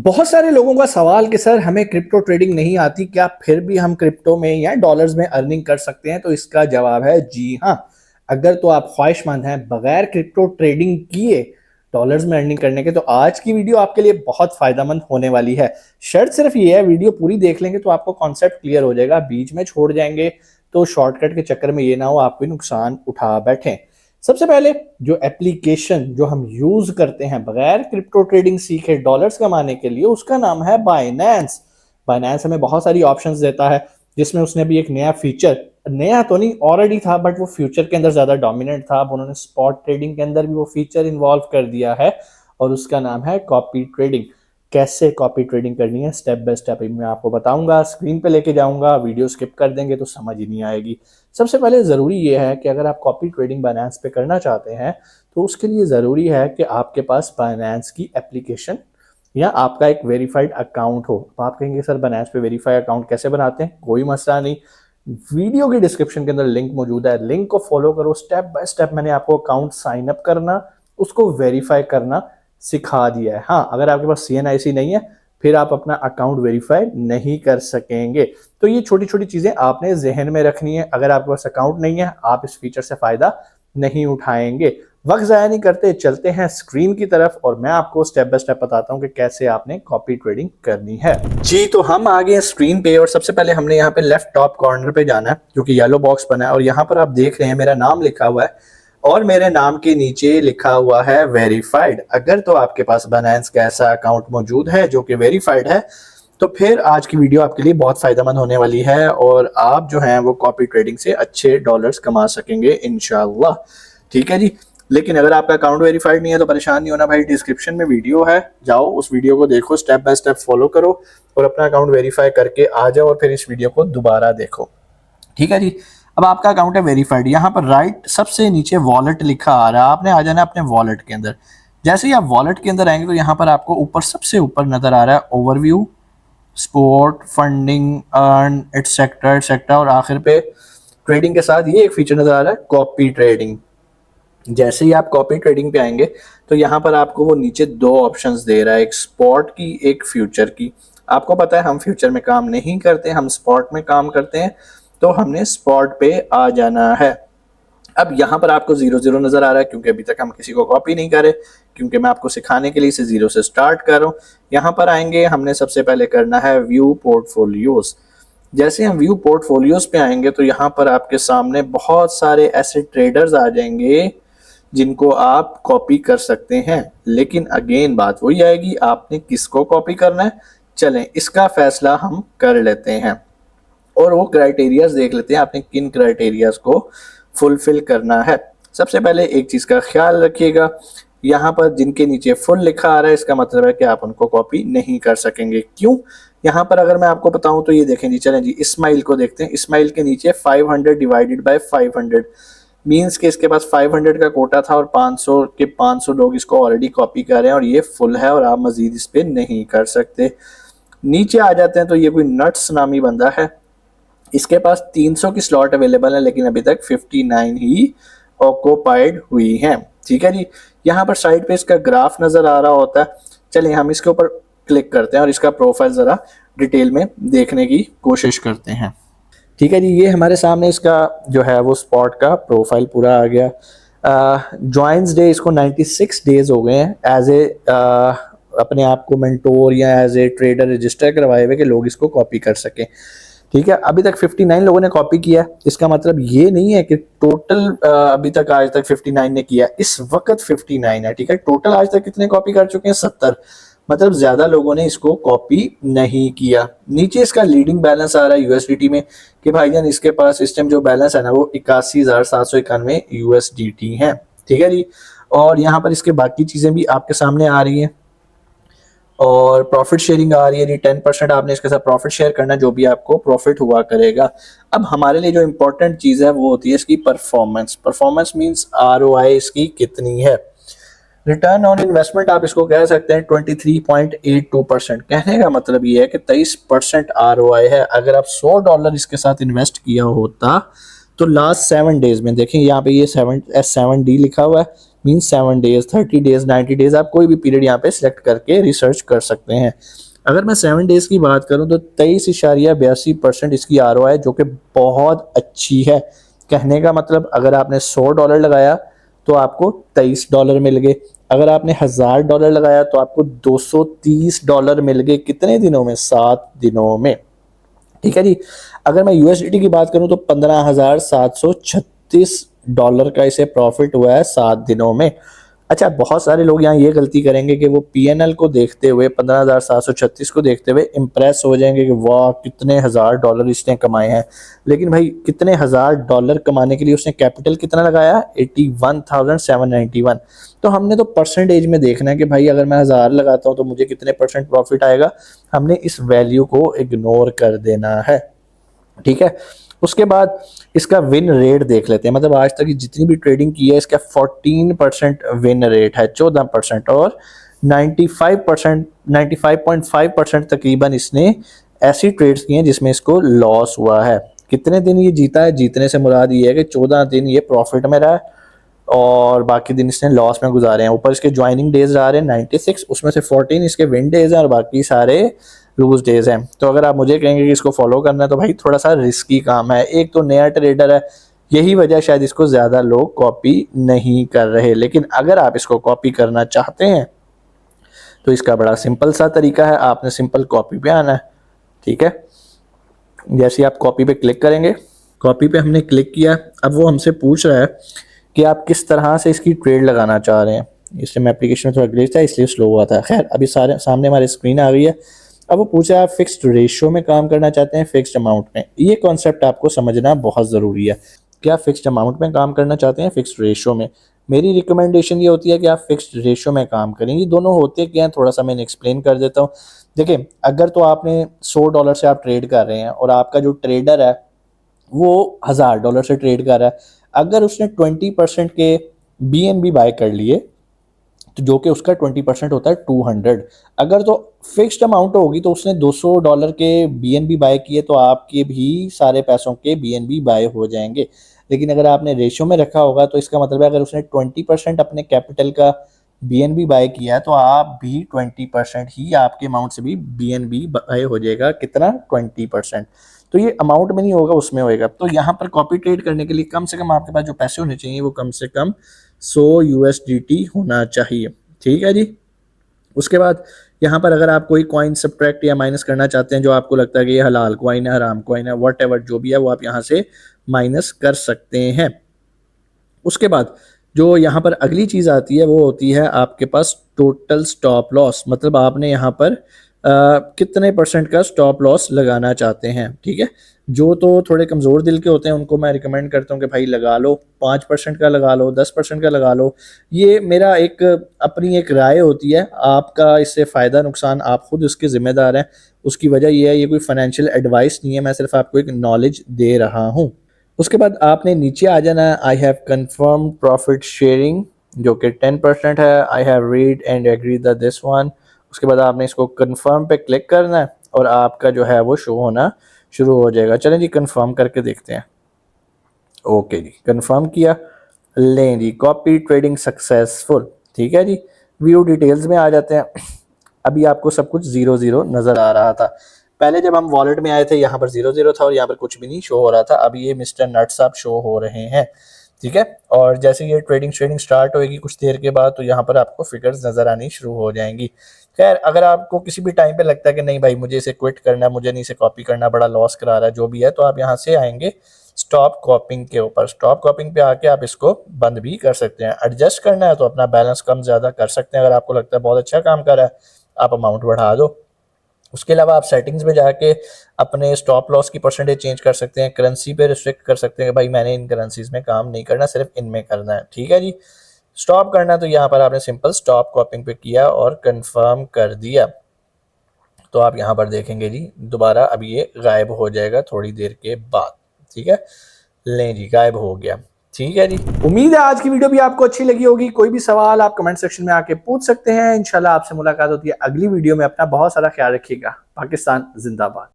बहुत सारे लोगों का सवाल कि सर हमें क्रिप्टो ट्रेडिंग नहीं आती, क्या फिर भी हम क्रिप्टो में या डॉलर्स में अर्निंग कर सकते हैं? तो इसका जवाब है जी हाँ। अगर तो आप ख्वाहिशमंद हैं बगैर क्रिप्टो ट्रेडिंग किए डॉलर्स में अर्निंग करने के, तो आज की वीडियो आपके लिए बहुत फायदेमंद होने वाली है। शर्त सिर्फ ये है, वीडियो पूरी देख लेंगे तो आपको कॉन्सेप्ट क्लियर हो जाएगा। बीच में छोड़ जाएंगे तो शॉर्टकट के चक्कर में ये ना हो आप भी नुकसान उठा बैठें। सबसे पहले जो एप्लीकेशन जो हम यूज करते हैं बगैर क्रिप्टो ट्रेडिंग सीखे डॉलर्स कमाने के लिए, उसका नाम है बाइनेंस। बाइनेंस हमें बहुत सारी ऑप्शंस देता है, जिसमें उसने भी एक नया फीचर, नया तो नहीं ऑलरेडी था बट वो फ्यूचर के अंदर ज्यादा डोमिनेंट था, अब उन्होंने स्पॉट ट्रेडिंग के अंदर भी वो फीचर इन्वॉल्व कर दिया है और उसका नाम है कॉपी ट्रेडिंग। कैसे कॉपी ट्रेडिंग करनी है स्टेप बाय स्टेप मैं आपको बताऊंगा, स्क्रीन पे लेके जाऊंगा, वीडियो स्किप कर देंगे तो समझ ही नहीं आएगी। सबसे पहले ज़रूरी ये है कि अगर आप कॉपी ट्रेडिंग बाइनेंस पे करना चाहते हैं तो उसके लिए ज़रूरी है कि आपके पास बाइनेंस की एप्लीकेशन या आपका एक वेरीफाइड अकाउंट हो। तो आप कहेंगे सर बाइनेंस पे वेरीफाइड अकाउंट कैसे बनाते हैं? कोई मसला नहीं, वीडियो की डिस्क्रिप्शन के अंदर लिंक मौजूद है, लिंक को फॉलो करो। स्टेप बाय स्टेप मैंने आपको अकाउंट साइन अप करना, उसको वेरीफाई करना सिखा दिया है। हाँ, अगर आपके पास CNIC नहीं है फिर आप अपना अकाउंट वेरीफाई नहीं कर सकेंगे। तो ये छोटी छोटी चीजें आपने जहन में रखनी है। अगर आपके पास अकाउंट नहीं है आप इस फीचर से फायदा नहीं उठाएंगे। वक्त जाया नहीं करते, चलते हैं स्क्रीन की तरफ और मैं आपको स्टेप बाय स्टेप बताता हूं कि कैसे आपने कॉपी ट्रेडिंग करनी है। जी, तो हम आ गए स्क्रीन पे और सबसे पहले हमने यहाँ पे लेफ्ट टॉप कॉर्नर पे जाना है, जो कि येलो बॉक्स बना है और यहाँ पर आप देख रहे हैं मेरा नाम लिखा हुआ है और मेरे नाम के नीचे लिखा हुआ है वेरीफाइड। अगर तो आपके पास बाइनेंस का ऐसा अकाउंट मौजूद है जो कि वेरीफाइड है तो फिर आज की वीडियो आपके लिए बहुत फायदेमंद होने वाली है और आप जो हैं वो कॉपी ट्रेडिंग से अच्छे डॉलर्स कमा सकेंगे इंशाल्लाह। ठीक है जी। लेकिन अगर आपका अकाउंट वेरीफाइड नहीं है तो परेशान नहीं होना भाई, डिस्क्रिप्शन में वीडियो है, जाओ उस वीडियो को देखो, स्टेप बाय स्टेप फॉलो करो और अपना अकाउंट वेरीफाई करके आ जाओ और फिर इस वीडियो को दोबारा देखो। ठीक है जी। अब आपका अकाउंट है वेरीफाइड, यहाँ पर राइट सबसे नीचे वॉलेट लिखा आ रहा है, आपने आ जाना अपने वॉलेट के अंदर। जैसे ही आप वॉलेट के अंदर आएंगे तो यहाँ पर आपको ऊपर सबसे ऊपर नजर आ रहा है overview, sport, funding, earn, etcetera etcetera और आखिर पे ट्रेडिंग के साथ ये एक फीचर नजर आ रहा है कॉपी ट्रेडिंग। जैसे ही आप कॉपी ट्रेडिंग पे आएंगे तो यहाँ पर आपको वो नीचे दो ऑप्शंस दे रहा है, एक स्पॉट की एक फ्यूचर की। आपको पता है हम फ्यूचर में काम नहीं करते, हम स्पॉट में काम करते हैं, तो हमने स्पॉट पे आ जाना है। अब यहाँ पर आपको 0 0 नजर आ रहा है क्योंकि अभी तक हम किसी को कॉपी नहीं कर रहे, क्योंकि मैं आपको सिखाने के लिए इसे 0 से स्टार्ट कर रहा हूँ। यहाँ पर आएंगे, हमने सबसे पहले करना है व्यू पोर्टफोलियोज। जैसे हम व्यू पोर्टफोलियोज पे आएंगे तो यहाँ पर आपके सामने बहुत सारे ऐसे ट्रेडर्स आ जाएंगे जिनको आप कॉपी कर सकते हैं। लेकिन अगेन बात वही आएगी, आपने किसको कॉपी करना है। चलें इसका फैसला हम कर लेते हैं और वो क्राइटेरियाज देख लेते हैं आपने किन क्राइटेरियाज को फुलफिल करना है। सबसे पहले एक चीज का ख्याल रखिएगा, यहाँ पर जिनके नीचे फुल लिखा आ रहा है इसका मतलब है कि आप उनको कॉपी नहीं कर सकेंगे। क्यों? यहाँ पर अगर मैं आपको बताऊं तो ये देखें जी, चलें जी इस्माइल को देखते हैं। इस्माइल के नीचे 500 डिवाइडेड बाय 500 मीन्स कि इसके पास 500 का कोटा था और 500 के 500 लोग इसको ऑलरेडी कॉपी कर रहे हैं और ये फुल है और आप मजीद इस पर नहीं कर सकते। नीचे आ जाते हैं तो ये कोई नट्स नामी बंदा है, इसके पास 300 की स्लॉट अवेलेबल है लेकिन अभी तक 59 ही ऑक्यूपाइड हुई हैं। ठीक है जी। यहाँ पर साइड पे इसका ग्राफ नजर आ रहा होता है। चलिए हम इसके ऊपर क्लिक करते हैं और इसका प्रोफाइल जरा डिटेल में देखने की कोशिश करते हैं। ठीक है जी, ये हमारे सामने इसका जो है वो स्पॉट का प्रोफाइल पूरा आ गया। ज्वाइंस डे इसको 96 डेज हो गए हैं एज ए अपने आप को मेंटोर या एज ए ट्रेडर रजिस्टर करवाए हुए कि लोग इसको कॉपी कर सकें। ठीक है, अभी तक 59 लोगों ने कॉपी किया। इसका मतलब ये नहीं है कि टोटल अभी तक आज तक 59 ने किया, इस वक्त 59 है। ठीक है, टोटल आज तक कितने कॉपी कर चुके हैं? 70, मतलब ज्यादा लोगों ने इसको कॉपी नहीं किया। नीचे इसका लीडिंग बैलेंस आ रहा है USDT में कि भाईजान इसके पास इस टाइम जो बैलेंस है ना वो 81,791 USDT है। ठीक है जी। और यहाँ पर इसके बाकी चीजें भी आपके सामने आ रही हैं और प्रॉफिट शेयरिंग आ रही है। 10% आपने इसके साथ प्रॉफिट शेयर करना, जो भी आपको प्रॉफिट हुआ करेगा। अब हमारे लिए जो इंपॉर्टेंट चीज है वो होती है इसकी परफॉर्मेंस। परफॉर्मेंस मींस ROI इसकी कितनी है। रिटर्न ऑन इन्वेस्टमेंट आप इसको कह सकते हैं 23.82%। कहने का मतलब ये है कि 23% ROI है। अगर आप $100 इसके साथ इन्वेस्ट किया होता तो लास्ट 7 डेज में देखें यहाँ पे ये 7D लिखा हुआ है, मीन 7 डेज, 30 डेज, 90 डेज, आप कोई भी पीरियड यहाँ पे सिलेक्ट करके रिसर्च कर सकते हैं। अगर मैं 7 डेज की बात करूँ तो 23.82% इसकी ROI जो कि बहुत अच्छी है। कहने का मतलब अगर आपने $100 लगाया तो आपको $23 मिल गए, अगर आपने $1000 लगाया तो आपको $230 मिल गए। कितने दिनों में? 7 दिनों में। ठीक है जी। अगर मैं USDT की बात करूं तो $15,736 का इसे प्रॉफिट हुआ है 7 दिनों में। अच्छा, बहुत सारे लोग यहाँ ये गलती करेंगे कि वो PNL को देखते हुए 15,736 को देखते हुए इम्प्रेस हो जाएंगे कि वाह कितने $1000 इसने कमाए हैं। लेकिन भाई कितने $1000 कमाने के लिए उसने कैपिटल कितना लगाया? 81,791। तो हमने तो परसेंटेज में देखना है कि भाई अगर मैं 1000 लगाता हूँ तो मुझे कितने % प्रॉफिट आएगा। हमने इस वैल्यू को इग्नोर कर देना है। ठीक है। उसके बाद इसका विन रेट देख लेते हैं। मतलब आज तक जितनी भी ट्रेडिंग की है इसका 14% विन रेट है, 14%, और 95.5% तकरीबन इसने ऐसी ट्रेड्स की हैं जिसमें इसको लॉस हुआ है। कितने दिन ये जीता है? जीतने से मुराद ये है कि 14 दिन ये प्रॉफिट में रहा है और बाकी दिन इसने लॉस में गुजारे हैं। ऊपर इसके ज्वाइनिंग डेज आ रहे हैं 96, उसमें से 14 इसके विन डेज हैं और बाकी सारे लूज डेज हैं। तो अगर आप मुझे कहेंगे कि इसको फॉलो करना है तो भाई थोड़ा सा रिस्की काम है। एक तो नया ट्रेडर है, यही वजह शायद इसको ज़्यादा लोग कॉपी नहीं कर रहे। लेकिन अगर आप इसको कॉपी करना चाहते हैं तो इसका बड़ा सिंपल सा तरीका है, आपने सिंपल कॉपी पे आना है। ठीक है। जैसे आप कॉपी पे क्लिक करेंगे, कॉपी पे हमने क्लिक किया, अब वो हमसे पूछ रहा है कि आप किस तरह से इसकी ट्रेड लगाना चाह रहे हैं। इसलिए मैं एप्लीकेशन में थोड़ा ग्लिच था इसलिए स्लो हुआ था। खैर अभी सारे सामने हमारी स्क्रीन आ गई है। अब वो पूछा है आप फिक्स्ड रेशियो में काम करना चाहते हैं, फिक्स्ड अमाउंट में। ये कॉन्सेप्ट आपको समझना बहुत ज़रूरी है। क्या फिक्स्ड अमाउंट में काम करना चाहते हैं, फिक्स्ड रेशियो में? मेरी रिकमेंडेशन ये होती है कि आप फिक्स्ड रेशियो में काम करें। ये दोनों होते क्या हैं थोड़ा सा मैंने एक्सप्लेन कर देता हूँ। देखिए, अगर तो आपने $100 से आप ट्रेड कर रहे हैं और आपका जो ट्रेडर है वो $1000 से ट्रेड कर रहा है, अगर उसने 20% के BNB बाय कर लिए तो जो कि उसका 20% होता है 200। अगर तो फिक्स्ड अमाउंट होगी तो उसने $200 के BNB बाय किए तो आपके भी सारे पैसों के BNB बाय हो जाएंगे। लेकिन अगर आपने रेशियो में रखा होगा तो इसका मतलब है अगर उसने 20% अपने कैपिटल का BNB बाय किया है तो आप भी 20% ही, आपके अमाउंट से भी BNB बाय हो जाएगा। कितना? 20%। तो ये अमाउंट में नहीं होगा, उसमें होएगा। तो यहाँ पर कॉपी ट्रेड करने के लिए कम से कम आपके पास जो पैसे होने चाहिए वो कम से कम 100 USDT होना चाहिए। ठीक है जी। उसके बाद यहाँ पर अगर आप कोई कॉइन सब्ट्रैक्ट या माइनस करना चाहते हैं जो आपको लगता है कि ये हलाल कॉइन है, हराम कॉइन है, व्हाटएवर जो भी है वो आप यहाँ से माइनस कर सकते हैं। उसके बाद जो यहाँ पर अगली चीज़ आती है वो होती है आपके पास टोटल स्टॉप लॉस। मतलब आपने यहाँ पर कितने % का स्टॉप लॉस लगाना चाहते हैं। ठीक है। जो तो थोड़े कमज़ोर दिल के होते हैं उनको मैं रिकमेंड करता हूँ कि भाई लगा लो, 5% का लगा लो, 10% का लगा लो। ये मेरा एक अपनी एक राय होती है, आपका इससे फ़ायदा नुकसान आप खुद उसके ज़िम्मेदार हैं। उसकी वजह ये है, ये कोई फाइनेंशियल एडवाइस नहीं है, मैं सिर्फ आपको एक नॉलेज दे रहा हूँ। उसके बाद आपने नीचे आ जाना है, I have confirm profit sharing जो कि 10% है। I have read and agree the this one. उसके बाद आपने इसको कन्फर्म पे क्लिक करना है और आपका जो है वो शो होना शुरू हो जाएगा। चलें जी कन्फर्म करके देखते हैं। ओके जी, कन्फर्म किया। लें जी, कॉपी ट्रेडिंग सक्सेसफुल। ठीक है जी। व्यू डिटेल्स में आ जाते हैं। अभी आपको सब कुछ 0 नज़र आ रहा था। पहले जब हम वॉलेट में आए थे यहाँ पर 0 था और यहाँ पर कुछ भी नहीं शो हो रहा था। अभी ये मिस्टर नट साहब शो हो रहे हैं। ठीक है। और जैसे ये ट्रेडिंग स्टार्ट होएगी कुछ देर के बाद तो यहाँ पर आपको फिगर्स नज़र आनी शुरू हो जाएंगी। खैर अगर आपको किसी भी टाइम पे लगता है कि नहीं भाई मुझे इसे क्विट करना है, मुझे नहीं इसे कॉपी करना, बड़ा लॉस करा रहा है जो भी है, तो आप यहाँ से आएंगे स्टॉप कॉपिंग के ऊपर। स्टॉप कॉपिंग पे आके आप इसको बंद भी कर सकते हैं। एडजस्ट करना है तो अपना बैलेंस कम ज़्यादा कर सकते हैं। अगर आपको लगता है बहुत अच्छा काम कर रहा है आप अमाउंट बढ़ा दो। उसके अलावा आप सेटिंग्स में जाके अपने स्टॉप लॉस की परसेंटेज चेंज कर सकते हैं। करेंसी पे रिस्ट्रिक्ट कर सकते हैं कि भाई मैंने इन करेंसीज में काम नहीं करना, सिर्फ इनमें करना है। ठीक है जी। स्टॉप करना है तो यहाँ पर आपने सिंपल स्टॉप कॉपिंग पे किया और कंफर्म कर दिया तो आप यहाँ पर देखेंगे जी दोबारा अब ये गायब हो जाएगा थोड़ी देर के बाद। ठीक है। लें जी, गायब हो गया। ठीक है जी। उम्मीद है आज की वीडियो भी आपको अच्छी लगी होगी। कोई भी सवाल आप कमेंट सेक्शन में आके पूछ सकते हैं। इंशाल्लाह आपसे मुलाकात होती है अगली वीडियो में। अपना बहुत सारा ख्याल रखिएगा। पाकिस्तान जिंदाबाद।